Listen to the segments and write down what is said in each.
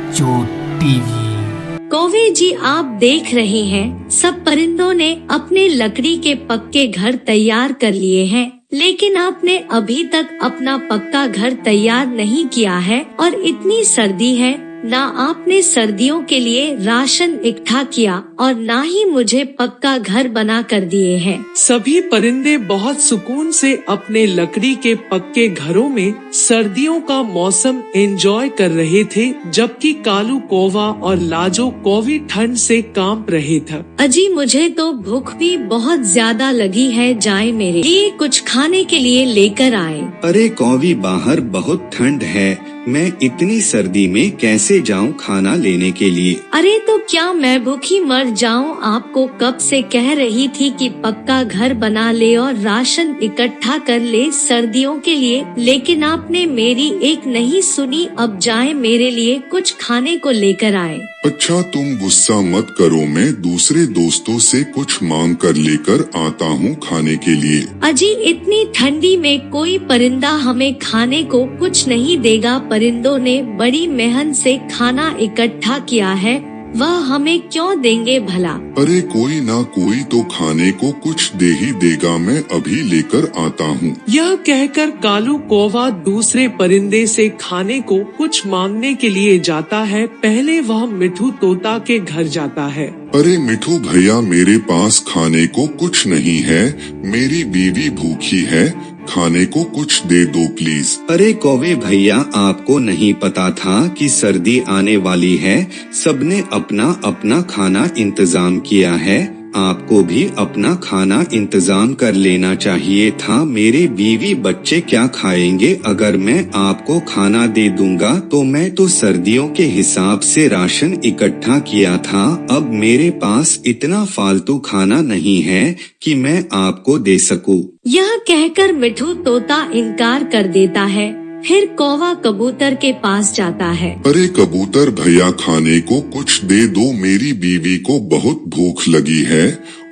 बच्चों टीवी। कौवे जी, आप देख रहे हैं सब परिंदों ने अपने लकड़ी के पक्के घर तैयार कर लिए हैं, लेकिन आपने अभी तक अपना पक्का घर तैयार नहीं किया है और इतनी सर्दी है, ना आपने सर्दियों के लिए राशन इकट्ठा किया और ना ही मुझे पक्का घर बना कर दिए हैं। सभी परिंदे बहुत सुकून से अपने लकड़ी के पक्के घरों में सर्दियों का मौसम एंजॉय कर रहे थे, जबकि कालू कौवा और लाजो कौवी ठंड से कांप रहे थे। अजी, मुझे तो भूख भी बहुत ज्यादा लगी है, जाए मेरे लिए कुछ खाने के लिए लेकर आए। अरे कौवी, बाहर बहुत ठंड है, मैं इतनी सर्दी में कैसे जाऊं खाना लेने के लिए। अरे तो क्या मैं भूखी मर जाऊं? आपको कब से कह रही थी कि पक्का घर बना ले और राशन इकट्ठा कर ले सर्दियों के लिए, लेकिन आपने मेरी एक नहीं सुनी। अब जाए मेरे लिए कुछ खाने को लेकर आए। अच्छा, तुम गुस्सा मत करो, मैं दूसरे दोस्तों से कुछ मांग कर लेकर आता हूँ खाने के लिए। अजी, इतनी ठंडी में कोई परिंदा हमें खाने को कुछ नहीं देगा। परिंदों ने बड़ी मेहनत से खाना इकट्ठा किया है, वह हमें क्यों देंगे भला? अरे कोई ना कोई तो खाने को कुछ दे ही देगा, मैं अभी लेकर आता हूँ। यह कहकर कालू कौवा दूसरे परिंदे से खाने को कुछ मांगने के लिए जाता है। पहले वह मिठू तोता के घर जाता है। अरे मिठू भैया, मेरे पास खाने को कुछ नहीं है, मेरी बीवी भूखी है, खाने को कुछ दे दो प्लीज। अरे कौवे भैया, आपको नहीं पता था कि सर्दी आने वाली है? सबने अपना अपना खाना इंतजाम किया है, आपको भी अपना खाना इंतजाम कर लेना चाहिए था। मेरे बीवी बच्चे क्या खाएंगे अगर मैं आपको खाना दे दूंगा? तो मैं तो सर्दियों के हिसाब से राशन इकट्ठा किया था, अब मेरे पास इतना फालतू खाना नहीं है कि मैं आपको दे सकूं। यह कहकर मिठू तोता इनकार कर देता है। फिर कौवा कबूतर के पास जाता है। अरे कबूतर भैया, खाने को कुछ दे दो, मेरी बीवी को बहुत भूख लगी है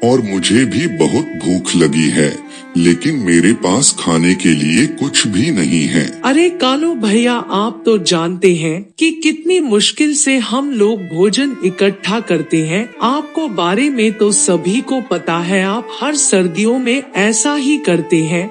और मुझे भी बहुत भूख लगी है, लेकिन मेरे पास खाने के लिए कुछ भी नहीं है। अरे कालू भैया, आप तो जानते हैं कि कितनी मुश्किल से हम लोग भोजन इकट्ठा करते हैं। आपको बारे में तो सभी को पता है, आप हर सर्दियों में ऐसा ही करते हैं।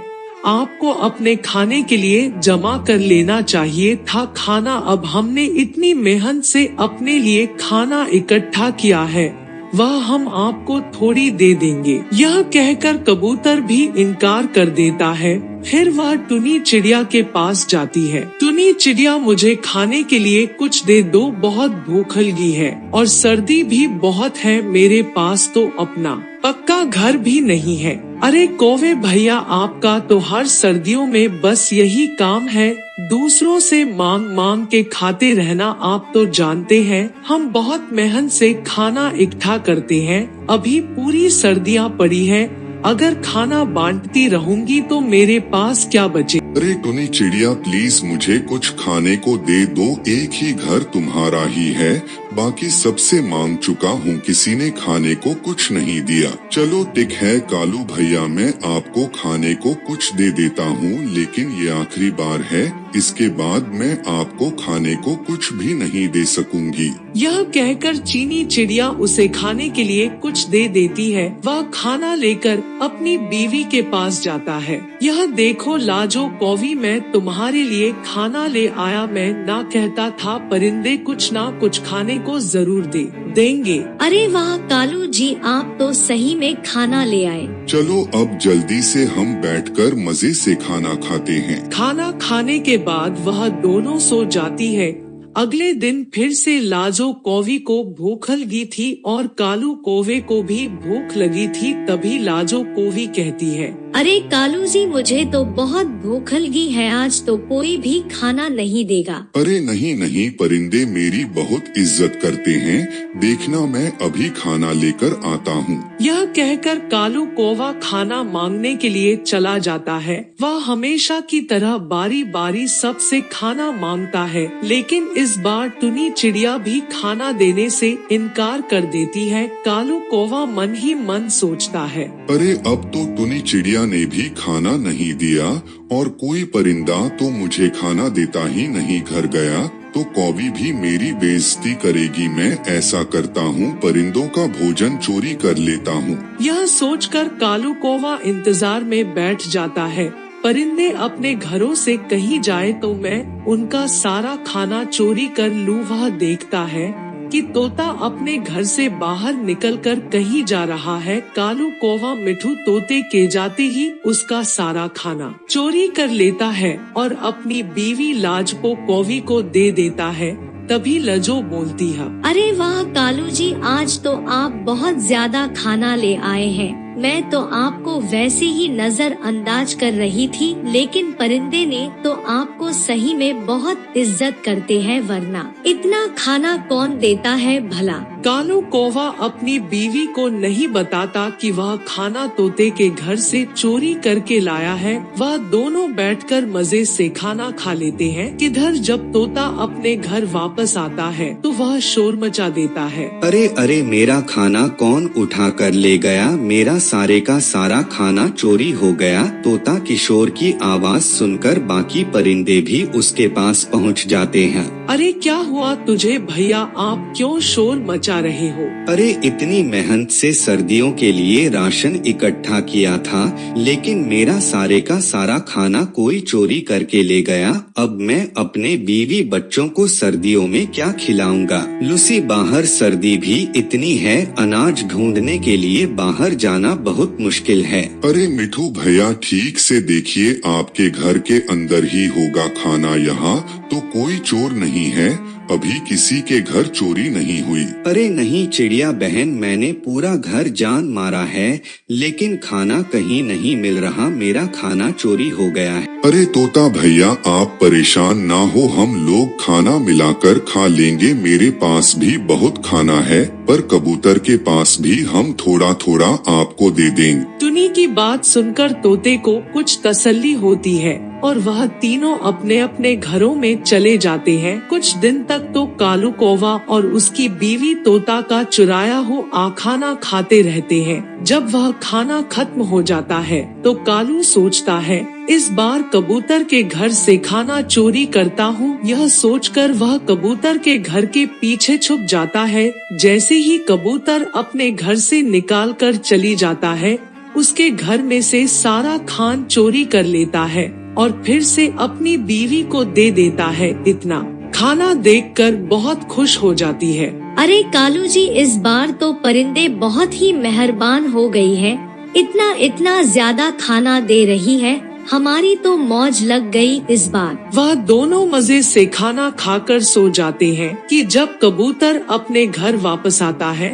आपको अपने खाने के लिए जमा कर लेना चाहिए था खाना। अब हमने इतनी मेहनत से अपने लिए खाना इकट्ठा किया है, वह हम आपको थोड़ी दे देंगे। यह कहकर कबूतर भी इनकार कर देता है। फिर वह टुनी चिड़िया के पास जाती है। टुनी चिड़िया, मुझे खाने के लिए कुछ दे दो, बहुत भूख लगी है और सर्दी भी बहुत है, मेरे पास तो अपना पक्का घर भी नहीं है। अरे कौवे भैया, आपका तो हर सर्दियों में बस यही काम है, दूसरों से मांग मांग के खाते रहना। आप तो जानते हैं हम बहुत मेहनत से खाना इकट्ठा करते हैं। अभी पूरी सर्दियाँ पड़ी है, अगर खाना बांटती रहूंगी तो मेरे पास क्या बचे? अरे टुनी चिड़िया, प्लीज मुझे कुछ खाने को दे दो, एक ही घर तुम्हारा ही है, बाकी सबसे मांग चुका हूँ, किसी ने खाने को कुछ नहीं दिया। चलो ठीक है कालू भैया, मैं आपको खाने को कुछ दे देता हूँ, लेकिन ये आखिरी बार है, इसके बाद मैं आपको खाने को कुछ भी नहीं दे सकूंगी। यह कहकर चीनी चिड़िया उसे खाने के लिए कुछ दे देती है। वह खाना लेकर अपनी बीवी के पास जाता है। यह देखो लाजो कौवी, मैं तुम्हारे लिए खाना ले आया। मैं ना कहता था परिंदे कुछ ना कुछ खाने को जरूर देंगे। अरे वाह कालू जी, आप तो सही में खाना ले आए। चलो अब जल्दी से हम बैठकर मजे से खाना खाते हैं। खाना खाने के बाद वह दोनों सो जाती है। अगले दिन फिर से लाजो कौवी को भूख लगी थी और कालू कौवे को भी भूख लगी थी। तभी लाजो कौवी कहती है, अरे कालू जी, मुझे तो बहुत भूख लगी है, आज तो कोई भी खाना नहीं देगा। अरे नहीं नहीं, परिंदे मेरी बहुत इज्जत करते हैं, देखना मैं अभी खाना लेकर आता हूँ। यह कहकर कालू कौवा खाना मांगने के लिए चला जाता है। वह हमेशा की तरह बारी बारी सबसे खाना मांगता है, लेकिन इस बार टुनी चिड़िया भी खाना देने से इनकार कर देती है। कालू कौवा मन ही मन सोचता है, अरे अब तो टुनी चिड़िया ने भी खाना नहीं दिया और कोई परिंदा तो मुझे खाना देता ही नहीं घर गया, तो कौवी भी मेरी बेइज्जती करेगी। मैं ऐसा करता हूँ, परिंदों का भोजन चोरी कर लेता हूँ। यह सोचकर कालू कौवा इंतजार में बैठ जाता है। परिंदे अपने घरों से कहीं जाए तो मैं उनका सारा खाना चोरी कर लूं। वह देखता है कि तोता अपने घर से बाहर निकलकर कहीं जा रहा है। कालू कौवा मिठू तोते के जाते ही उसका सारा खाना चोरी कर लेता है और अपनी बीवी लाजपो कौवी को दे देता है। तभी लजो बोलती है, अरे वाह कालू जी, आज तो आप बहुत ज्यादा खाना ले आए हैं। मैं तो आपको वैसे ही नजरअंदाज कर रही थी, लेकिन परिंदे ने तो आपको सही में बहुत इज्जत करते हैं, वरना इतना खाना कौन देता है भला। कालू कौवा अपनी बीवी को नहीं बताता कि वह खाना तोते के घर से चोरी करके लाया है। वह दोनों बैठकर मजे से खाना खा लेते हैं। किधर जब तोता अपने घर वापस आता है तो वह शोर मचा देता है, अरे अरे, मेरा खाना कौन उठा कर ले गया? मेरा सारे का सारा खाना चोरी हो गया। तोता किशोर की आवाज सुनकर बाकी परिंदे भी उसके पास पहुंच जाते हैं। अरे क्या हुआ तुझे भैया, आप क्यों शोर मचा रहे हो? अरे इतनी मेहनत से सर्दियों के लिए राशन इकट्ठा किया था, लेकिन मेरा सारे का सारा खाना कोई चोरी करके ले गया। अब मैं अपने बीवी बच्चों को सर्दियों में क्या खिलाऊंगा? लूसी, बाहर सर्दी भी इतनी है, अनाज ढूंढने के लिए बाहर जाना बहुत मुश्किल है। अरे मिठू भैया, ठीक से देखिए, आपके घर के अंदर ही होगा खाना। यहाँ तो कोई चोर नहीं है, अभी किसी के घर चोरी नहीं हुई। अरे नहीं चिड़िया बहन, मैंने पूरा घर जान मारा है, लेकिन खाना कहीं नहीं मिल रहा। मेरा खाना चोरी हो गया है। अरे तोता भैया, आप परेशान ना हो, हम लोग खाना मिलाकर खा लेंगे। मेरे पास भी बहुत खाना है, पर कबूतर के पास भी हम थोड़ा थोड़ा आपको दे देंगे। टुनी की बात सुनकर तोते को कुछ तसल्ली होती है और वह तीनों अपने अपने घरों में चले जाते हैं। कुछ दिन तक तो कालू कौवा और उसकी बीवी तोता का चुराया हुआ खाना खाते रहते हैं। जब वह खाना खत्म हो जाता है तो कालू सोचता है, इस बार कबूतर के घर से खाना चोरी करता हूँ। यह सोचकर वह कबूतर के घर के पीछे छुप जाता है। जैसे ही कबूतर अपने घर से निकाल कर चली जाता है, उसके घर में से सारा खान चोरी कर लेता है और फिर से अपनी बीवी को दे देता है। इतना खाना देखकर बहुत खुश हो जाती है। अरे कालू जी, इस बार तो परिंदे बहुत ही मेहरबान हो गई है। इतना इतना ज्यादा खाना दे रही है, हमारी तो मौज लग गई इस बार। वह दोनों मजे से खाना खाकर सो जाते हैं कि जब कबूतर अपने घर वापस आता है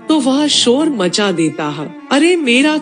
तो वह शोर मचा देता है, अरे मेरा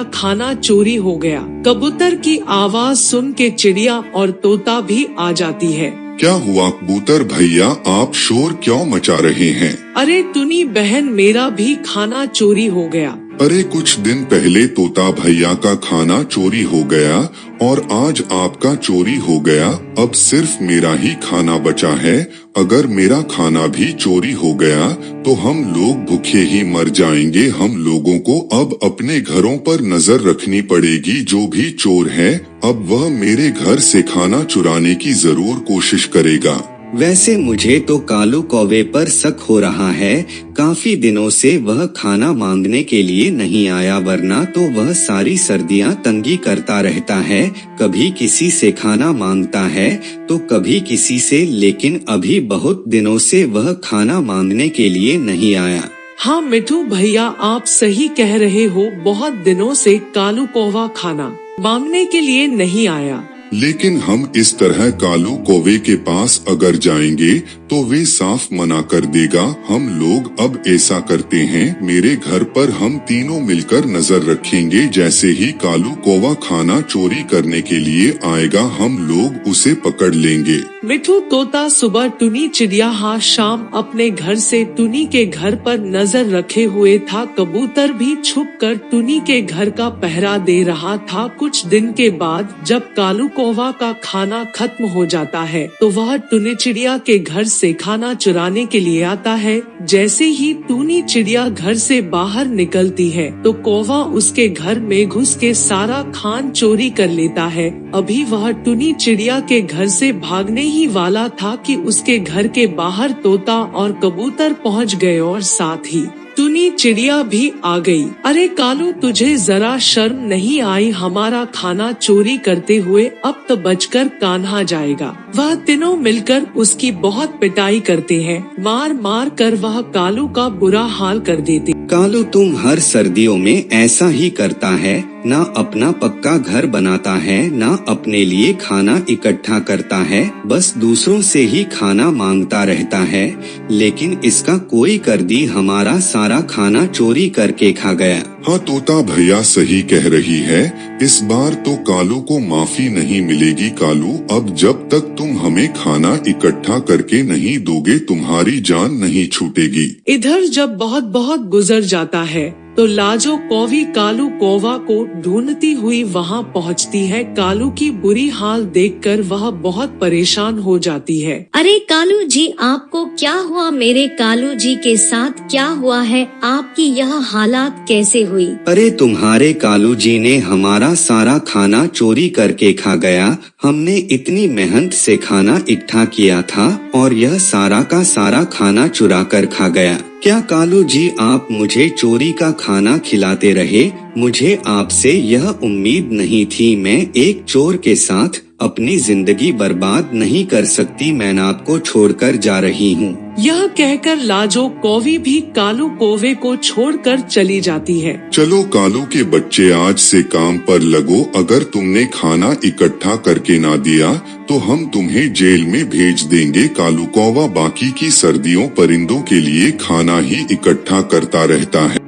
खाना चोरी हो गया। कबूतर की आवाज सुन के चिड़िया और तोता भी आ जाती है। क्या हुआ कबूतर भैया, आप शोर क्यों मचा रहे हैं? अरे टुनी बहन, मेरा भी खाना चोरी हो गया। अरे कुछ दिन पहले तोता भैया का खाना चोरी हो गया और आज आपका चोरी हो गया। अब सिर्फ मेरा ही खाना बचा है। अगर मेरा खाना भी चोरी हो गया तो हम लोग भूखे ही मर जाएंगे। हम लोगों को अब अपने घरों पर नजर रखनी पड़ेगी। जो भी चोर है, अब वह मेरे घर से खाना चुराने की जरूर कोशिश करेगा। वैसे मुझे तो कालू कौवे पर शक हो रहा है। काफी दिनों से वह खाना मांगने के लिए नहीं आया, वरना तो वह सारी सर्दियां तंगी करता रहता है। कभी किसी से खाना मांगता है तो कभी किसी से, लेकिन अभी बहुत दिनों से वह खाना मांगने के लिए नहीं आया। हाँ मिठू भैया, आप सही कह रहे हो। बहुत दिनों से कालू कौवा खाना मांगने के लिए नहीं आया। लेकिन हम इस तरह कालू कौवे के पास अगर जाएंगे तो वे साफ मना कर देगा। हम लोग अब ऐसा करते हैं, मेरे घर पर हम तीनों मिलकर नजर रखेंगे। जैसे ही कालू कौवा खाना चोरी करने के लिए आएगा, हम लोग उसे पकड़ लेंगे। मिठू तोता सुबह टुनी चिड़िया हाँ शाम अपने घर से टुनी के घर पर नजर रखे हुए था। कबूतर भी छुपकर टुनी के घर का पहरा दे रहा था। कुछ दिन के बाद जब कालू कौवा का खाना खत्म हो जाता है तो वह टुनी चिड़िया के घर से खाना चुराने के लिए आता है। जैसे ही टुनी चिड़िया घर से बाहर निकलती है तो कौवा उसके घर में घुस के सारा खान चोरी कर लेता है। अभी वह टुनी चिड़िया के घर से भागने ही वाला था कि उसके घर के बाहर तोता और कबूतर पहुंच गए और साथ ही टुनी चिड़िया भी आ गई। अरे कालू, तुझे जरा शर्म नहीं आई हमारा खाना चोरी करते हुए? अब तो बचकर कान्हा जाएगा। वह तीनों मिलकर उसकी बहुत पिटाई करते हैं। मार मार कर वह कालू का बुरा हाल कर देते। कालू तुम हर सर्दियों में ऐसा ही करता है, ना अपना पक्का घर बनाता है, ना अपने लिए खाना इकट्ठा करता है, बस दूसरों से ही खाना मांगता रहता है। लेकिन इसका कोई कर दी, हमारा सारा खाना चोरी करके खा गया। हाँ तोता भैया सही कह रही है, इस बार तो कालू को माफी नहीं मिलेगी। कालू, अब जब तक तुम हमें खाना इकट्ठा करके नहीं दोगे तुम्हारी जान नहीं छूटेगी। इधर जब बहुत बहुत गुजर जाता है तो लाजो कौवी कालू कौवा को ढूंढती हुई वहाँ पहुँचती है। कालू की बुरी हाल देखकर वह बहुत परेशान हो जाती है। अरे कालू जी, आपको क्या हुआ? मेरे कालू जी के साथ क्या हुआ है? आपकी यह हालात कैसे हुई? अरे तुम्हारे कालू जी ने हमारा सारा खाना चोरी करके खा गया। हमने इतनी मेहनत से खाना इकट्ठा किया था और यह सारा का सारा खाना चुरा कर खा गया। क्या कालू जी आप मुझे चोरी का खाना खिलाते रहे? मुझे आपसे यह उम्मीद नहीं थी। मैं एक चोर के साथ अपनी जिंदगी बर्बाद नहीं कर सकती। मैं आपको छोड़कर जा रही हूँ। यह कहकर लाजो कौवी भी कालू कौवे को छोड़कर चली जाती है। चलो कालू के बच्चे, आज से काम पर लगो। अगर तुमने खाना इकट्ठा करके ना दिया तो हम तुम्हें जेल में भेज देंगे। कालू कौवा बाकी की सर्दियों परिंदों के लिए खाना ही इकट्ठा करता रहता है।